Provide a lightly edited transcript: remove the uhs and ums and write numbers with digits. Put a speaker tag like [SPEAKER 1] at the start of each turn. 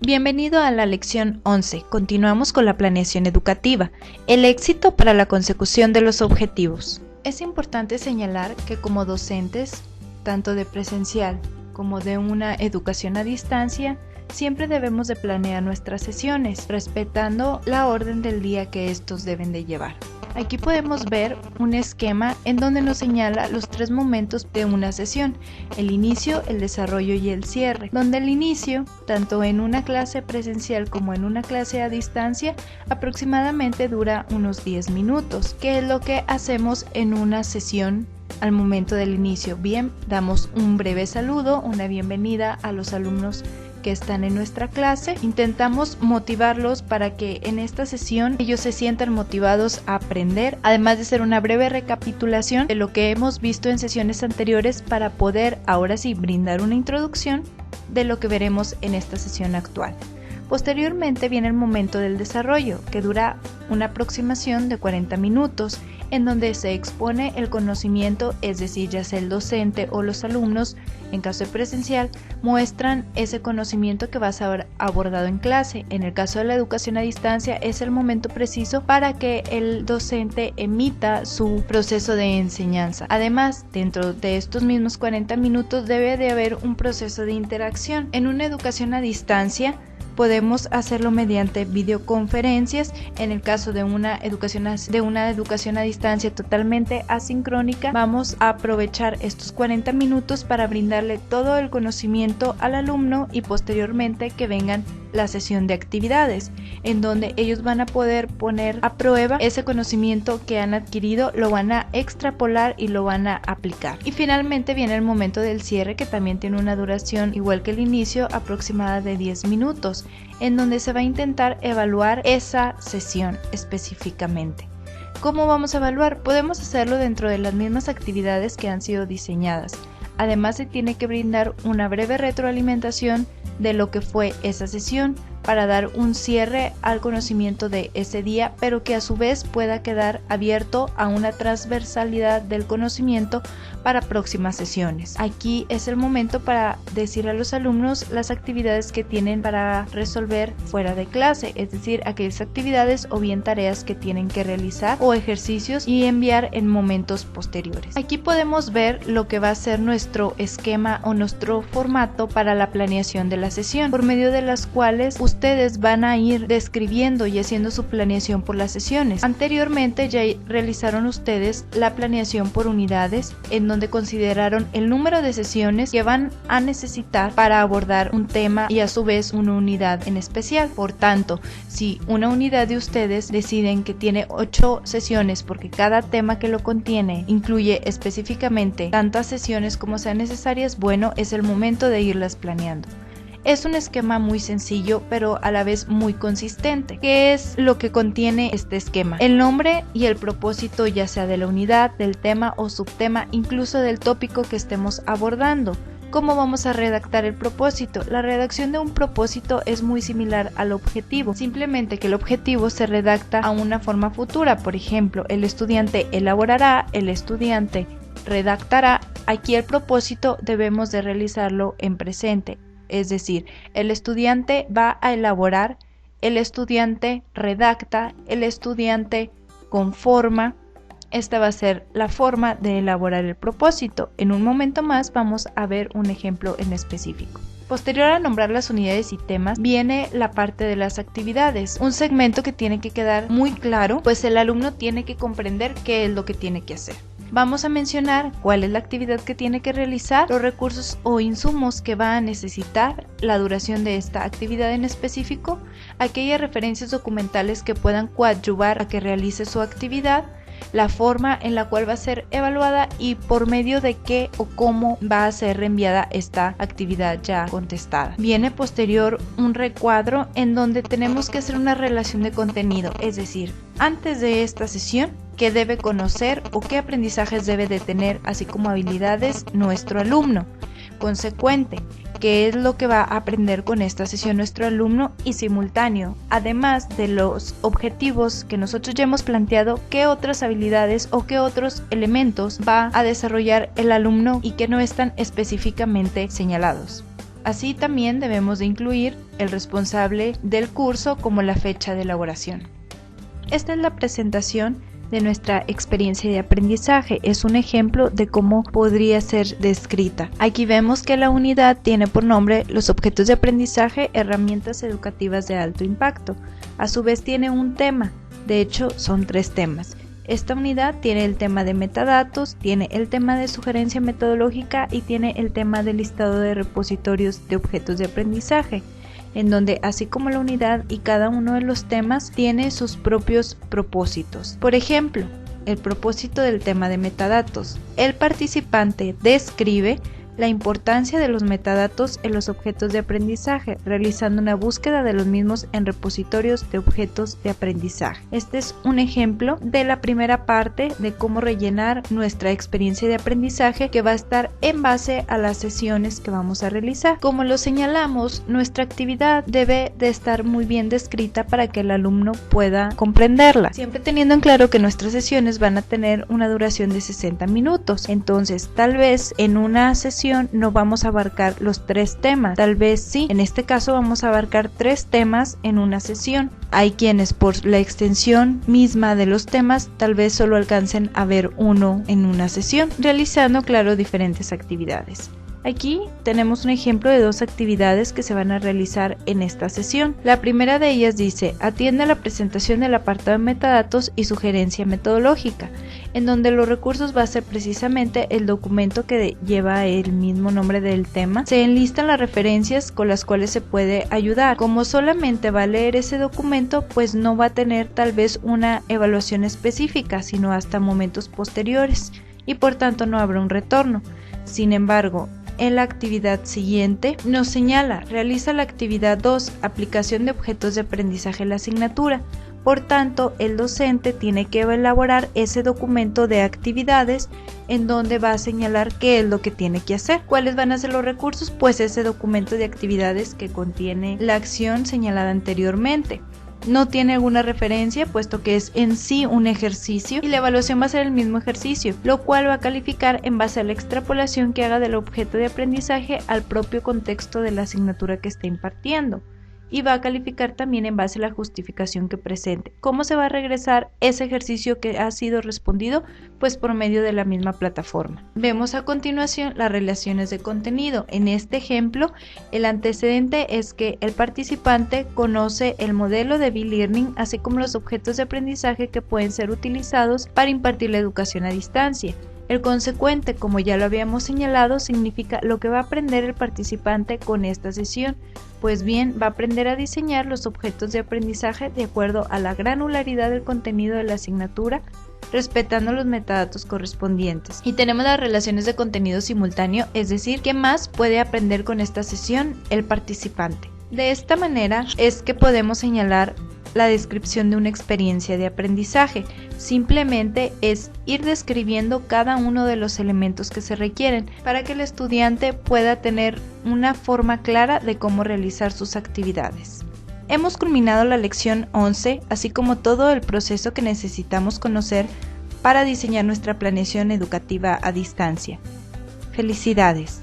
[SPEAKER 1] Bienvenido a la lección 11. Continuamos con la planeación educativa, el éxito para la consecución de los objetivos. Es importante señalar que como docentes, tanto de presencial como de una educación a distancia, siempre debemos de planear nuestras sesiones, respetando la orden del día que estos deben de llevar. Aquí podemos ver un esquema en donde nos señala los 3 momentos de una sesión: el inicio, el desarrollo y el cierre, donde el inicio, tanto en una clase presencial como en una clase a distancia, aproximadamente dura unos 10 minutos, que es lo que hacemos en una sesión. Al momento del inicio, bien, damos un breve saludo, una bienvenida a los alumnos que están en nuestra clase. Intentamos motivarlos para que en esta sesión ellos se sientan motivados a aprender, además de hacer una breve recapitulación de lo que hemos visto en sesiones anteriores para poder ahora sí brindar una introducción de lo que veremos en esta sesión actual. Posteriormente viene el momento del desarrollo, que dura una aproximación de 40 minutos, en donde se expone el conocimiento, es decir, ya sea el docente o los alumnos, en caso de presencial, muestran ese conocimiento que va a ser abordado en clase. En el caso de la educación a distancia, es el momento preciso para que el docente emita su proceso de enseñanza. Además, dentro de estos mismos 40 minutos debe de haber un proceso de interacción. En una educación a distancia, podemos hacerlo mediante videoconferencias. En el caso de una educación a distancia totalmente asincrónica, vamos a aprovechar estos 40 minutos para brindarle todo el conocimiento al alumno y posteriormente que vengan la sesión de actividades, en donde ellos van a poder poner a prueba ese conocimiento que han adquirido, lo van a extrapolar y lo van a aplicar. Y finalmente viene el momento del cierre, que también tiene una duración igual que el inicio, aproximada de 10 minutos, en donde se va a intentar evaluar esa sesión específicamente. ¿Cómo vamos a evaluar? Podemos hacerlo dentro de las mismas actividades que han sido diseñadas. Además, se tiene que brindar una breve retroalimentación de lo que fue esa sesión para dar un cierre al conocimiento de ese día, pero que a su vez pueda quedar abierto a una transversalidad del conocimiento para próximas sesiones. Aquí es el momento para decir a los alumnos las actividades que tienen para resolver fuera de clase, es decir, aquellas actividades o bien tareas que tienen que realizar o ejercicios y enviar en momentos posteriores. Aquí podemos ver lo que va a ser nuestro esquema o nuestro formato para la planeación de la sesión, por medio de las cuales ustedes van a ir describiendo y haciendo su planeación por las sesiones. Anteriormente ya realizaron ustedes la planeación por unidades, en donde consideraron el número de sesiones que van a necesitar para abordar un tema y a su vez una unidad en especial. Por tanto, si una unidad de ustedes deciden que tiene 8 sesiones porque cada tema que lo contiene incluye específicamente tantas sesiones como sean necesarias, bueno, es el momento de irlas planeando. Es un esquema muy sencillo, pero a la vez muy consistente. ¿Qué es lo que contiene este esquema? El nombre y el propósito, ya sea de la unidad, del tema o subtema, incluso del tópico que estemos abordando. ¿Cómo vamos a redactar el propósito? La redacción de un propósito es muy similar al objetivo, simplemente que el objetivo se redacta a una forma futura. Por ejemplo, el estudiante elaborará, el estudiante redactará. Aquí el propósito debemos de realizarlo en presente. Es decir, el estudiante va a elaborar, el estudiante redacta, el estudiante conforma. Esta va a ser la forma de elaborar el propósito. En un momento más vamos a ver un ejemplo en específico. Posterior a nombrar las unidades y temas, viene la parte de las actividades, un segmento que tiene que quedar muy claro, pues el alumno tiene que comprender qué es lo que tiene que hacer. Vamos a mencionar cuál es la actividad que tiene que realizar, los recursos o insumos que va a necesitar, la duración de esta actividad en específico, aquellas referencias documentales que puedan coadyuvar a que realice su actividad, la forma en la cual va a ser evaluada y por medio de qué o cómo va a ser reenviada esta actividad ya contestada. Viene posterior un recuadro en donde tenemos que hacer una relación de contenido, es decir, antes de esta sesión, qué debe conocer o qué aprendizajes debe de tener, así como habilidades, nuestro alumno. Consecuente, qué es lo que va a aprender con esta sesión nuestro alumno y simultáneo, además de los objetivos que nosotros ya hemos planteado, qué otras habilidades o qué otros elementos va a desarrollar el alumno y que no están específicamente señalados. Así también debemos de incluir el responsable del curso como la fecha de elaboración. Esta es la presentación de nuestra experiencia de aprendizaje. Es un ejemplo de cómo podría ser descrita. Aquí vemos que la unidad tiene por nombre los objetos de aprendizaje, herramientas educativas de alto impacto. A su vez tiene un tema, de hecho son 3 temas. Esta unidad tiene el tema de metadatos, tiene el tema de sugerencia metodológica y tiene el tema del listado de repositorios de objetos de aprendizaje, en donde así como la unidad y cada uno de los temas tiene sus propios propósitos. Por ejemplo, el propósito del tema de metadatos. El participante describe la importancia de los metadatos en los objetos de aprendizaje, realizando una búsqueda de los mismos en repositorios de objetos de aprendizaje. Este es un ejemplo de la primera parte de cómo rellenar nuestra experiencia de aprendizaje, que va a estar en base a las sesiones que vamos a realizar. Como lo señalamos, nuestra actividad debe de estar muy bien descrita para que el alumno pueda comprenderla, siempre teniendo en claro que nuestras sesiones van a tener una duración de 60 minutos. Entonces, tal vez en una sesión no vamos a abarcar los 3 temas, tal vez sí, en este caso vamos a abarcar 3 temas en una sesión. Hay quienes por la extensión misma de los temas tal vez solo alcancen a ver uno en una sesión, realizando claro diferentes actividades. Aquí tenemos un ejemplo de 2 actividades que se van a realizar en esta sesión. La primera de ellas dice: atiende a la presentación del apartado de metadatos y sugerencia metodológica, en donde los recursos va a ser precisamente el documento que lleva el mismo nombre del tema. Se enlistan las referencias con las cuales se puede ayudar. Como solamente va a leer ese documento, pues no va a tener tal vez una evaluación específica, sino hasta momentos posteriores, y por tanto no habrá un retorno. Sin embargo, en la actividad siguiente nos señala: realiza la actividad 2, aplicación de objetos de aprendizaje en la asignatura. Por tanto, el docente tiene que elaborar ese documento de actividades en donde va a señalar qué es lo que tiene que hacer. ¿Cuáles van a ser los recursos? Pues ese documento de actividades que contiene la acción señalada anteriormente. No tiene alguna referencia, puesto que es en sí un ejercicio, y la evaluación va a ser el mismo ejercicio, lo cual va a calificar en base a la extrapolación que haga del objeto de aprendizaje al propio contexto de la asignatura que está impartiendo, y va a calificar también en base a la justificación que presente. ¿Cómo se va a regresar ese ejercicio que ha sido respondido? Pues por medio de la misma plataforma. Vemos a continuación las relaciones de contenido. En este ejemplo, el antecedente es que el participante conoce el modelo de B-Learning, así como los objetos de aprendizaje que pueden ser utilizados para impartir la educación a distancia. El consecuente, como ya lo habíamos señalado, significa lo que va a aprender el participante con esta sesión. Pues bien, va a aprender a diseñar los objetos de aprendizaje de acuerdo a la granularidad del contenido de la asignatura, respetando los metadatos correspondientes. Y tenemos las relaciones de contenido simultáneo, es decir, ¿qué más puede aprender con esta sesión el participante? De esta manera es que podemos señalar la descripción de una experiencia de aprendizaje. Simplemente es ir describiendo cada uno de los elementos que se requieren para que el estudiante pueda tener una forma clara de cómo realizar sus actividades. Hemos culminado la lección 11, así como todo el proceso que necesitamos conocer para diseñar nuestra planeación educativa a distancia. ¡Felicidades!